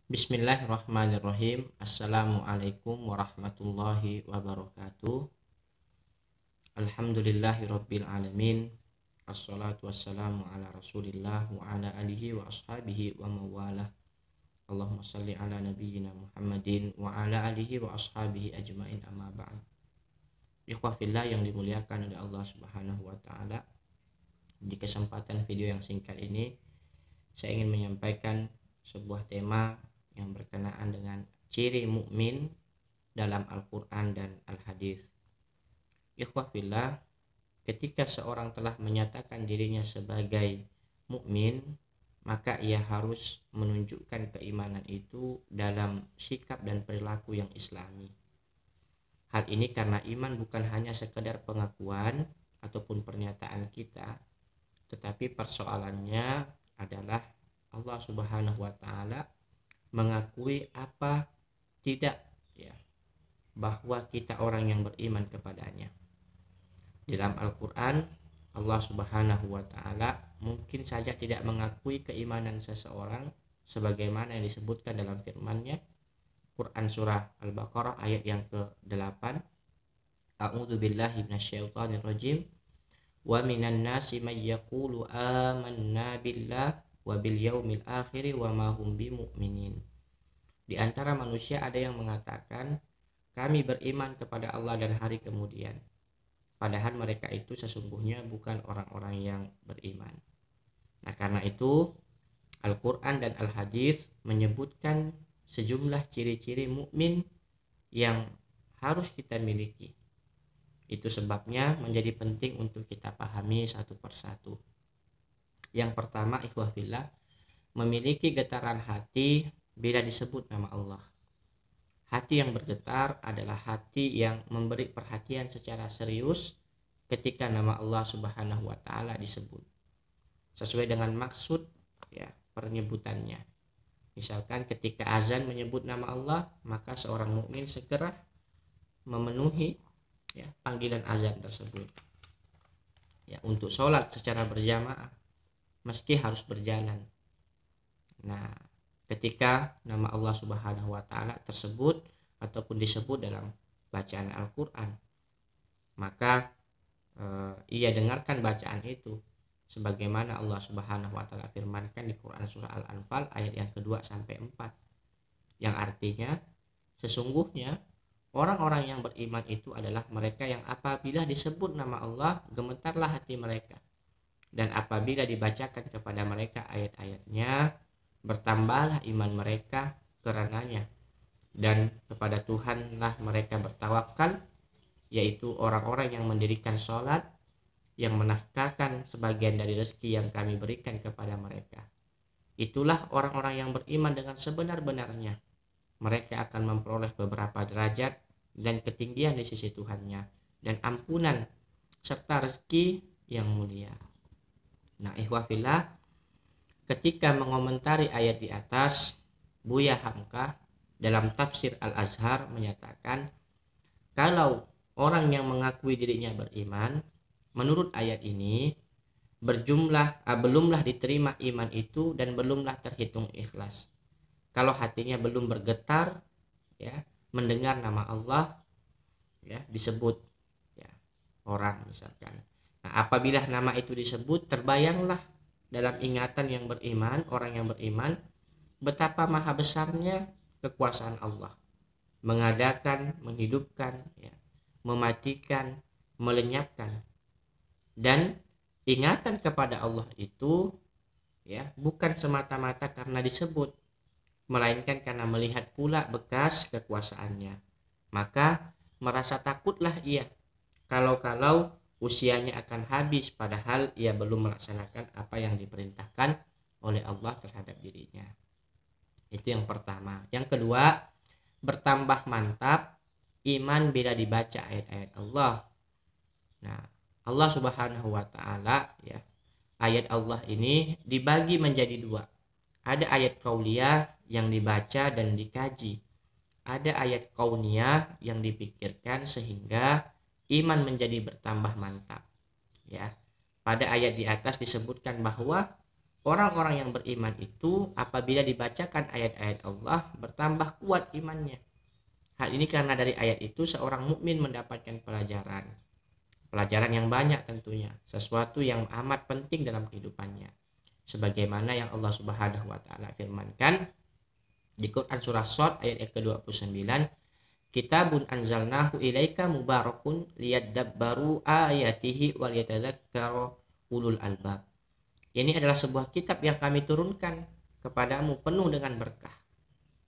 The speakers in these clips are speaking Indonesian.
Bismillahirrahmanirrahim. Assalamualaikum warahmatullahi wabarakatuh. Alhamdulillahirabbil alamin. Assalatu wassalamu ala Rasulillah wa ala alihi wa ashabihi wa mawalah. Allahumma shalli ala nabiyyina Muhammadin wa ala alihi wa ashabihi ajmain, amma ba'd. Ikhwah fillah yang dimuliakan oleh Allah Subhanahu wa taala. Di kesempatan video yang singkat ini saya ingin menyampaikan sebuah tema yang berkenaan dengan ciri mukmin dalam Al-Quran dan Al-Hadis. Ikhwah fillah, ketika seorang telah menyatakan dirinya sebagai mukmin, maka ia harus menunjukkan keimanan itu dalam sikap dan perilaku yang islami. Hal ini karena iman bukan hanya sekedar pengakuan ataupun pernyataan kita, tetapi persoalannya adalah Allah Subhanahu wa taala mengakui apa tidak, ya, bahwa kita orang yang beriman kepadanya. Dalam Al-Qur'an Allah Subhanahu wa taala mungkin saja tidak mengakui keimanan seseorang sebagaimana yang disebutkan dalam firman-Nya Quran surah Al-Baqarah ayat yang ke-8. A'udzu billahi minasyaitonir rajim. Wa minan nasi may yaqulu amanna billah wa bil yaumil akhir wa ma hum bimu'minin. Di antara manusia ada yang mengatakan kami beriman kepada Allah dan hari kemudian, padahal mereka itu sesungguhnya bukan orang-orang yang beriman. Nah, karena itu Al-Quran dan Al-Hadis menyebutkan sejumlah ciri-ciri mukmin yang harus kita miliki. Itu sebabnya menjadi penting untuk kita pahami satu persatu. Yang pertama, ikhwah fillah, memiliki getaran hati bila disebut nama Allah. Hati yang bergetar adalah hati yang memberi perhatian secara serius ketika nama Allah Subhanahu wa taala disebut, sesuai dengan maksud, ya, penyebutannya. Misalkan ketika azan menyebut nama Allah, maka seorang mukmin segera memenuhi, ya, panggilan azan tersebut. Ya, untuk sholat secara berjamaah meski harus berjalan. Nah, ketika nama Allah Subhanahu wa taala tersebut ataupun disebut dalam bacaan Al-Qur'an, maka ia dengarkan bacaan itu sebagaimana Allah Subhanahu wa taala firmankan di Quran surah Al-Anfal ayat yang kedua sampai 4, yang artinya sesungguhnya orang-orang yang beriman itu adalah mereka yang apabila disebut nama Allah gemetarlah hati mereka, dan apabila dibacakan kepada mereka ayat-ayatnya bertambahlah iman mereka karenanya, dan kepada Tuhanlah mereka bertawakal, yaitu orang-orang yang mendirikan sholat, yang menafkahkan sebagian dari rezeki yang kami berikan kepada mereka. Itulah orang-orang yang beriman dengan sebenar-benarnya. Mereka akan memperoleh beberapa derajat dan ketinggian di sisi Tuhannya, dan ampunan serta rezeki yang mulia. Nah, ikhwah fillah, ketika mengomentari ayat di atas, Buya Hamkah dalam tafsir Al-Azhar menyatakan kalau orang yang mengakui dirinya beriman, menurut ayat ini belumlah diterima iman itu dan belumlah terhitung ikhlas. Kalau hatinya belum bergetar, ya, mendengar nama Allah, ya, disebut, ya, orang misalkan. Nah, apabila nama itu disebut, terbayanglah dalam ingatan yang beriman, orang yang beriman, betapa maha besarnya kekuasaan Allah, mengadakan, menghidupkan, ya, mematikan, melenyapkan. Dan ingatan kepada Allah itu, ya, bukan semata-mata karena disebut, melainkan karena melihat pula bekas kekuasaannya. Maka merasa takutlah ia kalau usianya akan habis padahal ia belum melaksanakan apa yang diperintahkan oleh Allah terhadap dirinya. Itu yang pertama. Yang kedua, bertambah mantap iman bila dibaca ayat-ayat Allah. Nah, Allah Subhanahu wa taala, ya, ayat Allah ini dibagi menjadi dua. Ada ayat qauliyah yang dibaca dan dikaji. Ada ayat kauniyah yang dipikirkan sehingga iman menjadi bertambah mantap. Ya, pada ayat di atas disebutkan bahwa orang-orang yang beriman itu apabila dibacakan ayat-ayat Allah bertambah kuat imannya. Hal ini karena dari ayat itu seorang mukmin mendapatkan pelajaran yang banyak tentunya, sesuatu yang amat penting dalam kehidupannya. Sebagaimana yang Allah Subhanahu wa taala firmankan di Quran surah Shad ayat yang ke-29, Kitabun anzalnahu ilaika mubarakun liyadabbaru ayatihi wal yatadzakkaru ulul albab. Ini adalah sebuah kitab yang kami turunkan kepadamu penuh dengan berkah,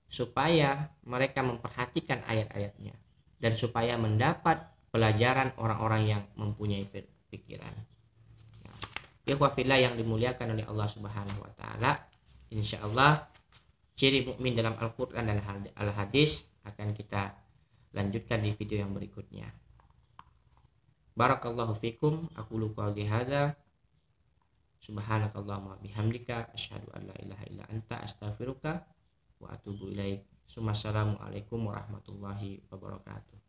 supaya mereka memperhatikan ayat-ayatnya dan supaya mendapat pelajaran orang-orang yang mempunyai pikiran. Ikhwah fillah yang dimuliakan oleh Allah Subhanahu wa taala, insyaallah ciri mukmin dalam Al-Qur'an dan Al-Hadis akan kita lanjutkan di video yang berikutnya. Barakallahu fikum, aqulu qouli hadza, subhanakallahumma bihamdika asyhadu an la ilaha illa anta astaghfiruka wa atubu ilaik. Assalamualaikum warahmatullahi wabarakatuh.